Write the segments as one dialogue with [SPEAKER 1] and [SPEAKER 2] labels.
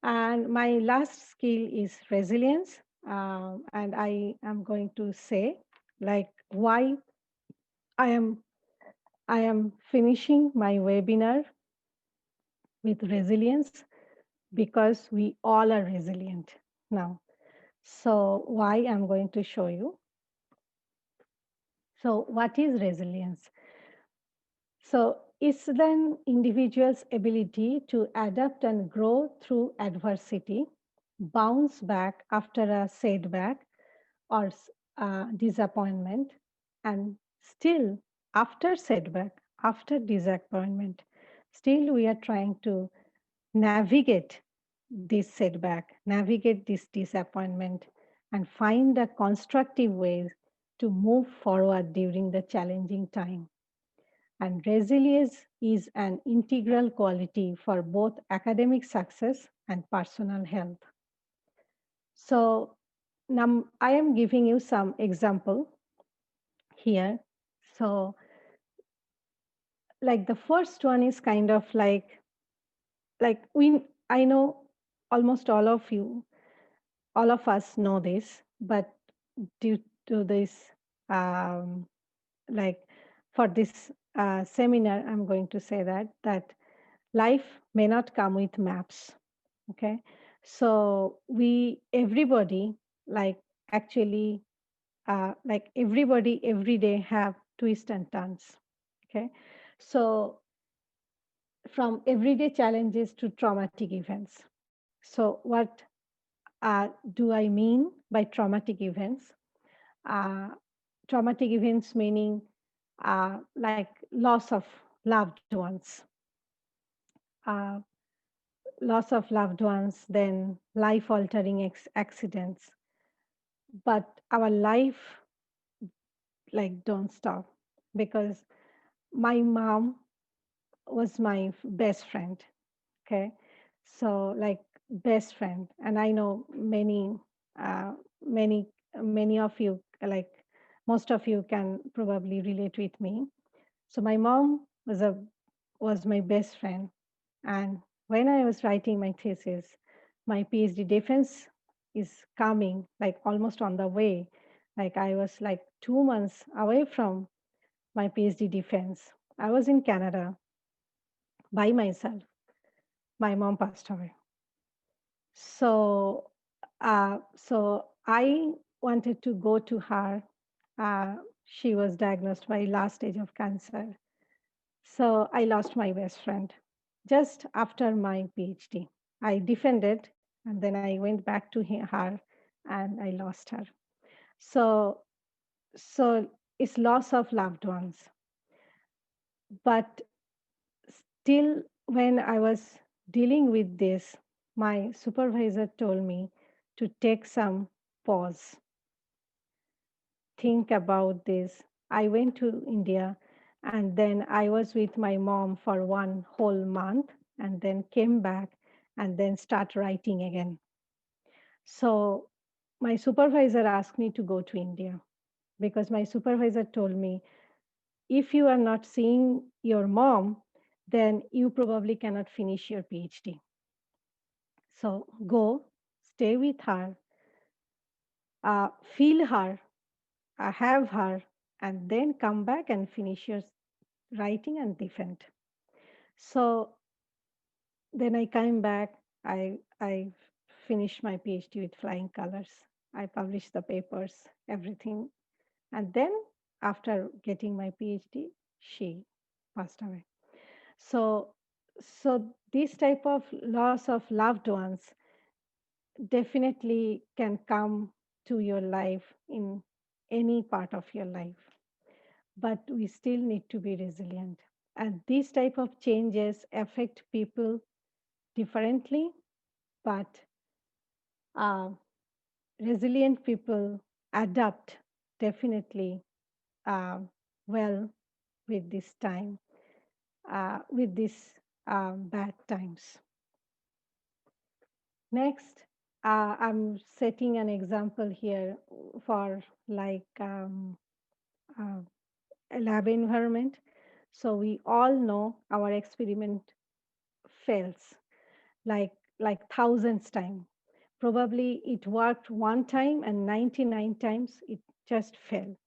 [SPEAKER 1] And my last skill is resilience. And I am going to say like why I am I am finishing my webinar with resilience because we all are resilient now. So why I'm going to show you. So what is resilience? So it's then individual's ability to adapt and grow through adversity, bounce back after a setback or disappointment, and still after setback, after disappointment, still we are trying to navigate this setback, navigate this disappointment, and find a constructive ways to move forward during the challenging time. And resilience is an integral quality for both academic success and personal health. So now I am giving you some example here. So like the first one is kind of like we I know almost all of us know this, but due to this um, like for this seminar, I'm going to say that life may not come with maps. Okay, so we everybody like actually like everybody every day have twists and turns. Okay, so from everyday challenges to traumatic events. So what do I mean by traumatic events? Uh, Traumatic events meaning like loss of loved ones, uh, loss of loved ones, then life altering accidents. But our life like don't stop because my mom was my best friend. Okay, so like best friend, and I know uh, many many of you like most of you can probably relate with me. So my mom was my best friend, and when I was writing my thesis, my PhD defense is coming like almost on the way. Like I was like 2 months away from my PhD defense. I was in Canada by myself. My mom passed away. So, so I wanted to go to her. She was diagnosed by last stage of cancer. So I lost my best friend just after my PhD. I defended, and then I went back to her, and I lost her. So, so it's loss of loved ones. But still, when I was dealing with this, my supervisor told me to take some pause, think about this. I went to India and then I was with my mom for one whole month and then came back and then start writing again. So my supervisor asked me to go to India because my supervisor told me if you are not seeing your mom, then you probably cannot finish your PhD. So go, stay with her, feel her, have her, and then come back and finish your writing and defend. So then I came back. I finished my PhD with flying colors. I published the papers, everything, and then after getting my PhD, she passed away. So so this type of loss of loved ones definitely can come to your life in any part of your life, but we still need to be resilient. And these type of changes affect people differently, but uh, resilient people adapt definitely uh, well with this time, with these bad times. Next, I'm setting an example here for like uh, a lab environment. So we all know our experiment fails. Like like thousands time. Probably it worked one time and 99 times it just failed.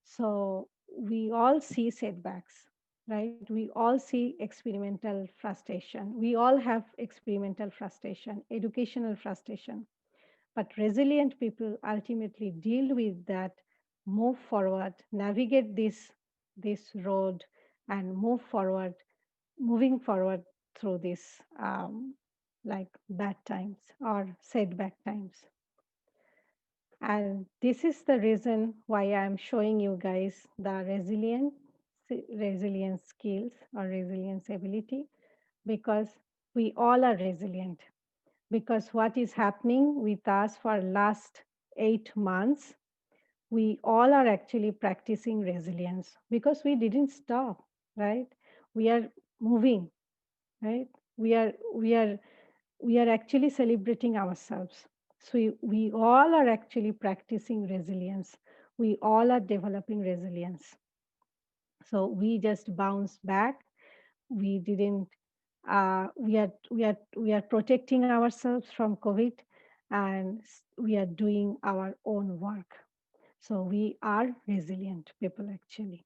[SPEAKER 1] So we all see setbacks, right? We all see experimental frustration. We all have experimental frustration, educational frustration. But resilient people ultimately deal with that, move forward, navigate this road, and moving forward through this like bad times or setback times. And this is the reason why I'm showing you guys the resilience skills or resilience ability, because we all are resilient. Because what is happening with us for last 8 months, we all are actually practicing resilience because we didn't stop, right? We are moving, right? We are we are we are actually celebrating ourselves. So we all are actually practicing resilience. We all are developing resilience. So we just bounced back. We didn't. We are protecting ourselves from COVID, and we are doing our own work. So we are resilient people actually.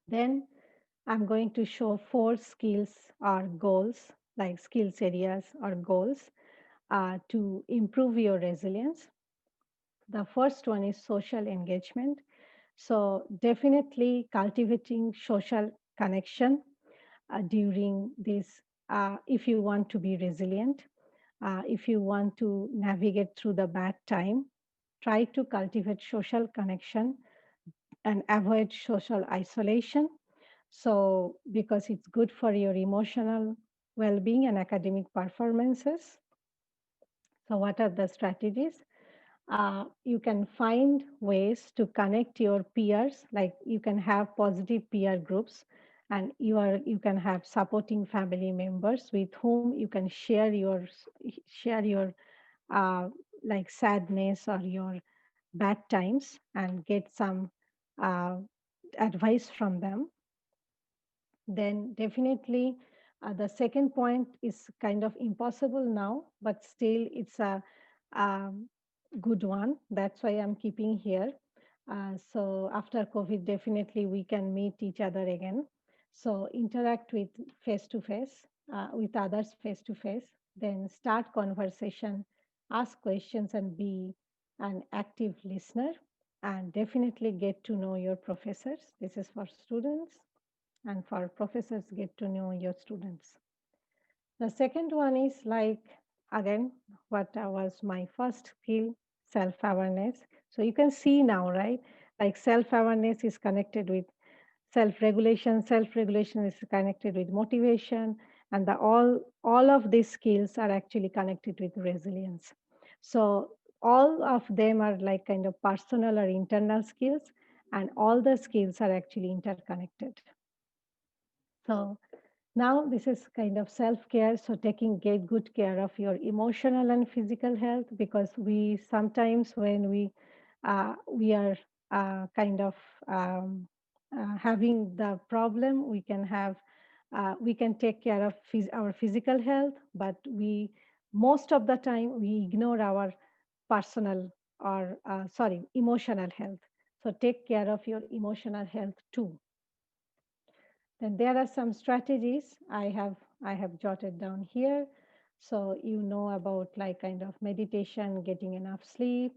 [SPEAKER 1] Then I'm going to show 4 skills or goals, like skills areas or goals to improve your resilience. The first one is social engagement. So, definitely cultivating social connection during this, if you want to be resilient, if you want to navigate through the bad time, try to cultivate social connection and avoid social isolation. So, because it's good for your emotional well being and academic performances. So, what are the strategies? You can find ways to connect your peers, like you can have positive peer groups, and you can have supporting family members with whom you can share your uh, like sadness or your bad times and get some uh, advice from them. Then definitely the second point is kind of impossible now, but still it's a um, good one. That's why I'm keeping here. So after COVID, definitely we can meet each other again. So interact with face to face, with others face to face. Then start conversation, ask questions, and be an active listener. And definitely get to know your professors. This is for students, and for professors, get to know your students. The second one is like, again, what was my first skill, self-awareness. So you can see now, right? Like self-awareness is connected with self-regulation is connected with motivation, and all of these skills are actually connected with resilience. So all of them are like kind of personal or internal skills, and all the skills are actually interconnected. So now this is kind of self-care. So taking get good care of your emotional and physical health, because we sometimes when we are kind of having the problem, we can take care of our physical health, but we most of the time we ignore our personal or sorry emotional health. So take care of your emotional health too. Then there are some strategies I have jotted down here. So you know about like kind of meditation, getting enough sleep,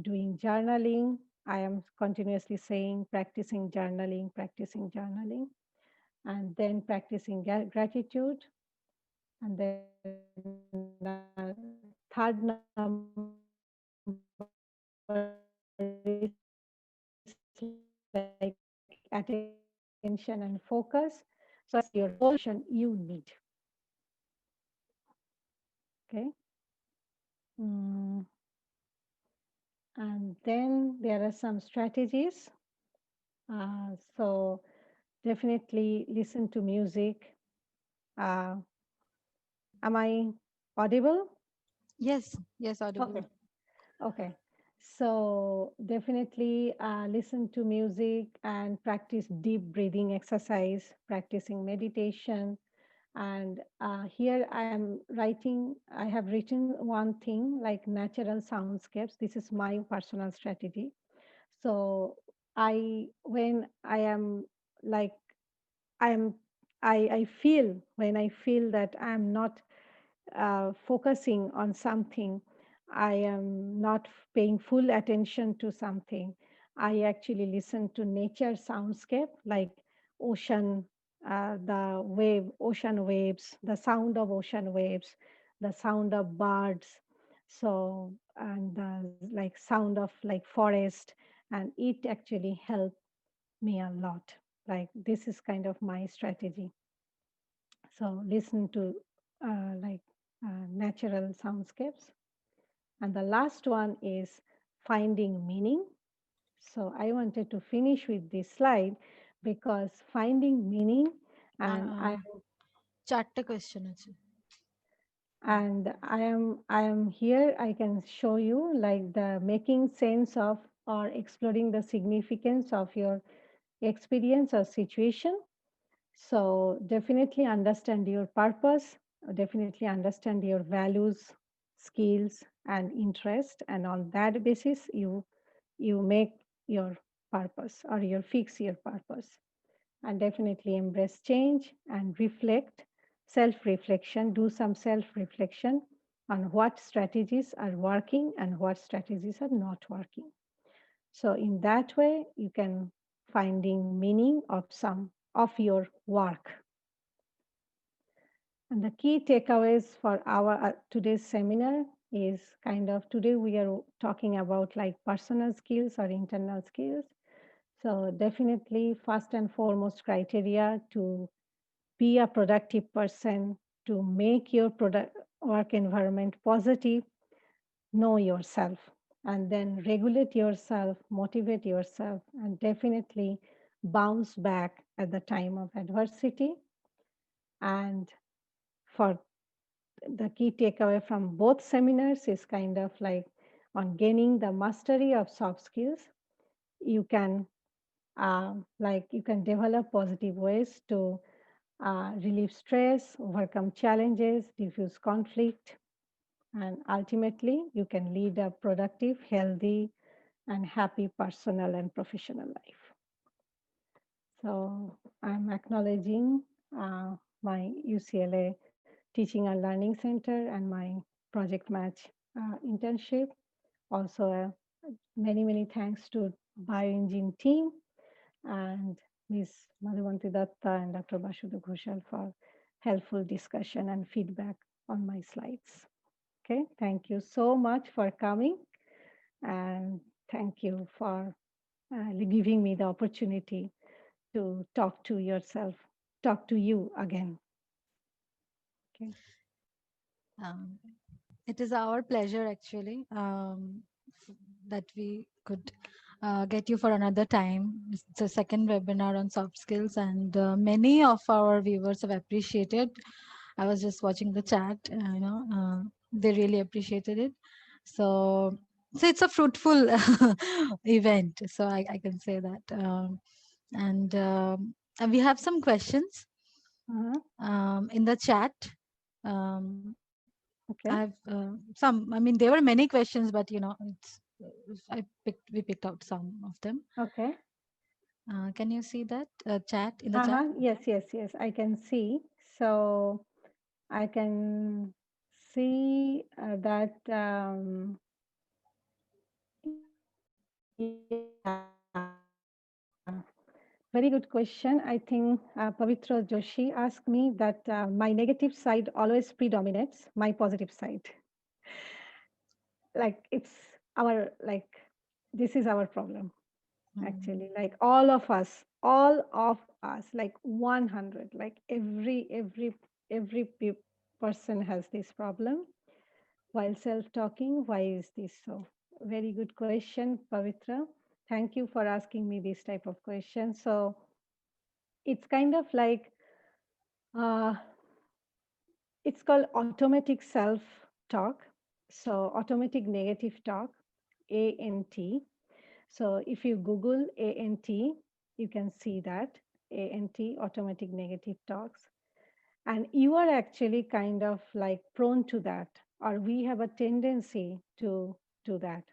[SPEAKER 1] doing journaling. I am continuously saying practicing journaling, and then practicing gratitude. And then third number is like attention and focus. So your goal should you need. Okay. Mm, and then there are some strategies. So definitely listen to music. Uh, am I audible?
[SPEAKER 2] Yes, yes,
[SPEAKER 1] Okay.
[SPEAKER 2] audible.
[SPEAKER 1] Okay. So definitely listen to music and practice deep breathing exercise, practicing meditation, And here I have written one thing like natural soundscapes. This is my personal strategy. So when I am like, I'm, I feel when I feel that I'm not focusing on something, I am not paying full attention to something, I actually listen to nature soundscape like ocean, ocean waves, the sound of ocean waves, the sound of birds. So, and the like sound of like forest, and it actually helped me a lot. Like this is kind of my strategy. So listen to like natural soundscapes. And the last one is finding meaning. So I wanted to finish with this slide because finding meaning, and I
[SPEAKER 2] Chatta question আছে।
[SPEAKER 1] and I am here. I can show you like the making sense of or exploring the significance of your experience or situation. So definitely understand your purpose, definitely understand your values, skills, and interest, and on that basis, you make your purpose or you fix your purpose. And definitely embrace change and reflect, self-reflection. Do some self-reflection on what strategies are working and what strategies are not working. So in that way, you can finding meaning of some of your work. And the key takeaways for our today's seminar is kind of today we are talking about like personal skills or internal skills. So definitely first and foremost criteria to be a productive person, to make your product work environment positive, know yourself, and then regulate yourself, motivate yourself, and definitely bounce back at the time of adversity. And for the key takeaway from both seminars is kind of like on gaining the mastery of soft skills, you can you can develop positive ways to relieve stress, overcome challenges, diffuse conflict, and ultimately you can lead a productive, healthy, and happy personal and professional life. So I'm acknowledging my UCLA Teaching and Learning Center and my Project Match internship. Also, many thanks to Bioingene team and Ms. Madhuvanti Datta and Dr. Basudha Ghoshal for helpful discussion and feedback on my slides. Okay, thank you so much for coming, and thank you for giving me the opportunity to talk to you again. Okay.
[SPEAKER 2] Um, it is our pleasure actually that we could get you for another time. It's the second webinar on soft skills, and many of our viewers have appreciated. I was just watching the chat, they really appreciated it. So, so it's a fruitful event. So I can say that. And we have some questions
[SPEAKER 1] Uh-huh.
[SPEAKER 2] in the chat. Um,
[SPEAKER 1] Okay.
[SPEAKER 2] some. I mean, there were many questions, but we picked out some of them.
[SPEAKER 1] Okay.
[SPEAKER 2] Can you see that chat in the chat?
[SPEAKER 1] Uh-huh. Yes. I can see. So I can see that very good question. I think Pavitra Joshi asked me that my negative side always predominates my positive side. Like it's our like this is our problem
[SPEAKER 2] Mm.
[SPEAKER 1] actually. Like all of us, like 100, like every person has this problem while self-talking. Why is this so? Very good question, Pavitra. Thank you for asking me this type of question. So it's kind of like uh, it's called automatic self-talk. So automatic negative talk, ANT. So if you Google ANT, you can see that ANT, automatic negative talks. And you are actually kind of like prone to that, or we have a tendency to do that.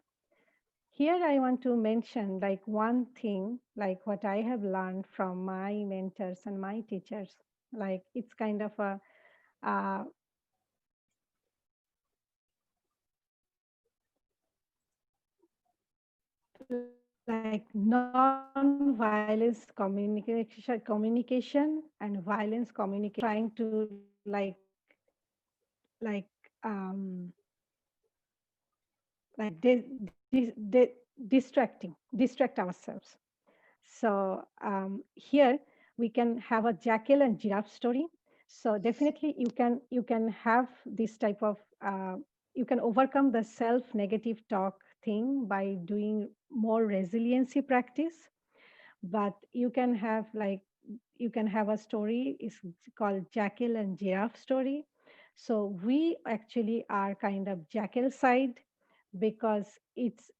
[SPEAKER 1] Here I want to mention like one thing, like what I have learned from my mentors and my teachers. Like it's kind of a uh, like non-violence communication and violence communication, trying to like like distract ourselves. So here we can have a jackal and giraffe story. So definitely you can have this type of you can overcome the self negative talk thing by doing more resiliency practice. But you can have like you can have a story is called jackal and giraffe story. So we actually are kind of jackal side, because it's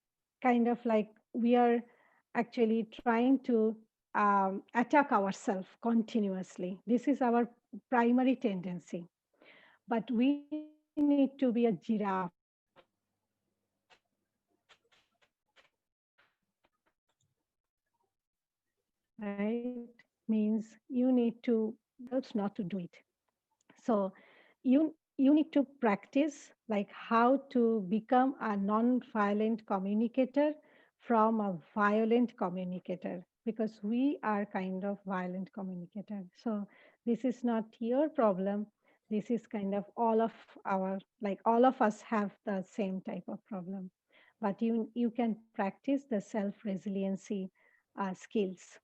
[SPEAKER 1] kind of like we are actually trying to attack ourselves continuously. This is our primary tendency. But we need to be a giraffe, right? Means you need to practice like how to become a non-violent communicator from a violent communicator. So you need to practice like how to become a non-violent communicator from a violent communicator, because we are kind of violent communicator. So this is not your problem. This is kind of all of our, like all of us have the same type of problem. But you can practice the self resiliency skills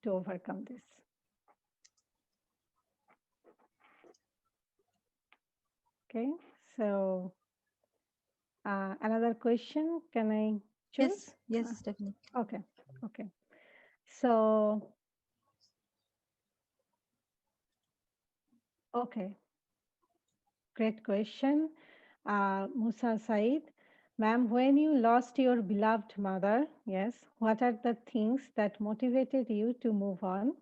[SPEAKER 1] to overcome this. Okay, so another question, can I
[SPEAKER 2] Yes,
[SPEAKER 1] choose?
[SPEAKER 2] yes, definitely.
[SPEAKER 1] Okay, okay. So, okay, great question. Musa Said, ma'am, when you lost your beloved mother, yes, what are the things that motivated you to move on?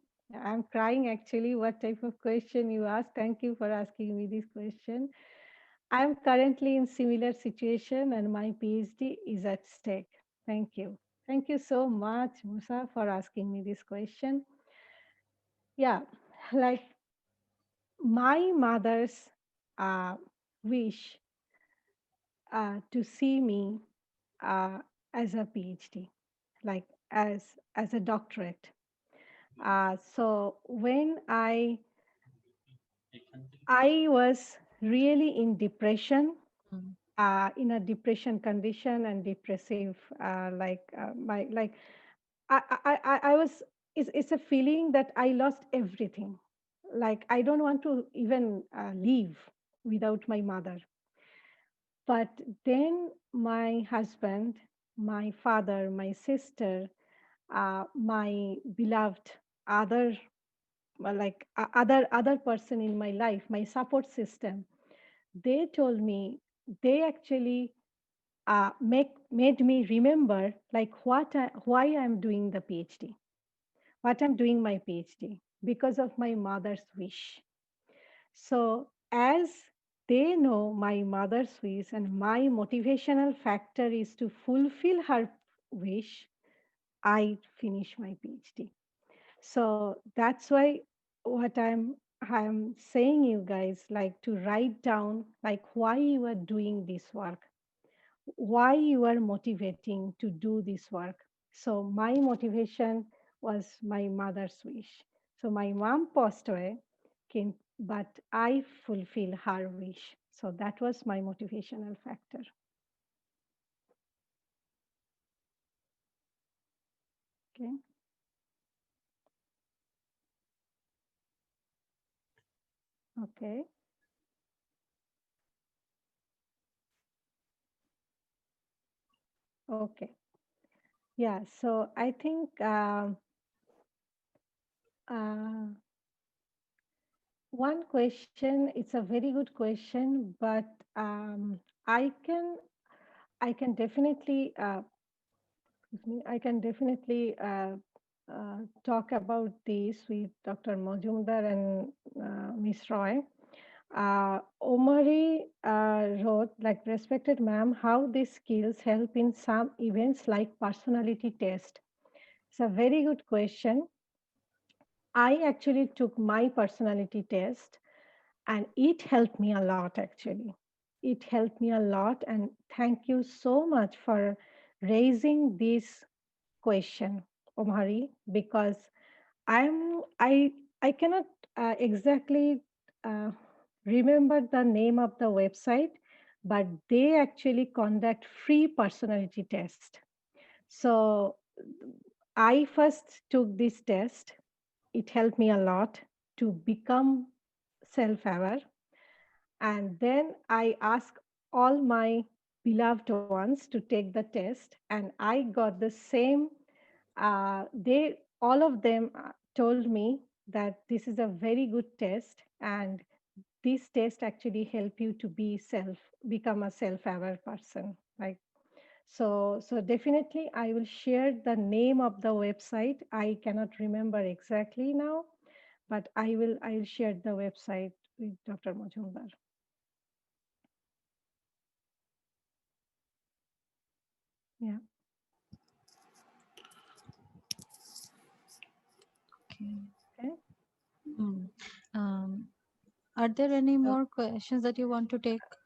[SPEAKER 1] I'm crying actually. What type of question you asked? Thank you for asking me this question. I am currently in similar situation and my PhD is at stake. Thank you. Thank you so much, Musa, for asking me this question. Yeah, like my mother's uh, wish to see me uh, as a PhD, like as a doctorate. So when I was really in depression,
[SPEAKER 2] Mm,
[SPEAKER 1] in a depression condition and depressive, my like I was. It's a feeling that I lost everything. Like I don't want to even live without my mother. But then my husband, my father, my sister, my beloved other other person in my life, my support system, they told me, they actually made me remember like why I'm doing the PhD, what I'm doing my PhD, because of my mother's wish. So as they know my mother's wish and my motivational factor is to fulfill her wish, I finish my PhD. So that's why what I'm saying you guys, like to write down like why you are doing this work, why you are motivating to do this work. So my motivation was my mother's wish. So my mom passed away, but I fulfill her wish. So that was my motivational factor. Okay. Okay. Okay. Yeah. So I think uh, one question. It's a very good question, but I can I can definitely excuse me, I can definitely talk about this with Dr. Majumdar and Miss Roy. Omari wrote, like, respected ma'am, how these skills help in some events like personality test. It's a very good question. I actually took my personality test and it helped me a lot actually. It helped me a lot, and thank you so much for raising this question, Omari, because I cannot exactly uh, remember the name of the website, but they actually conduct free personality test. So I first took this test. It helped me a lot to become self-aware, and then I asked all my beloved ones to take the test, and I got the same. They all of them told me that this is a very good test, and this test actually help you to become a self-aware person. Like, so definitely I will share the name of the website. I cannot remember exactly now, but I will share the website with Dr. Majumdar. Yeah.
[SPEAKER 2] Okay.
[SPEAKER 1] Okay.
[SPEAKER 2] Mm. Um, are there any
[SPEAKER 1] So
[SPEAKER 2] more questions that you want to take?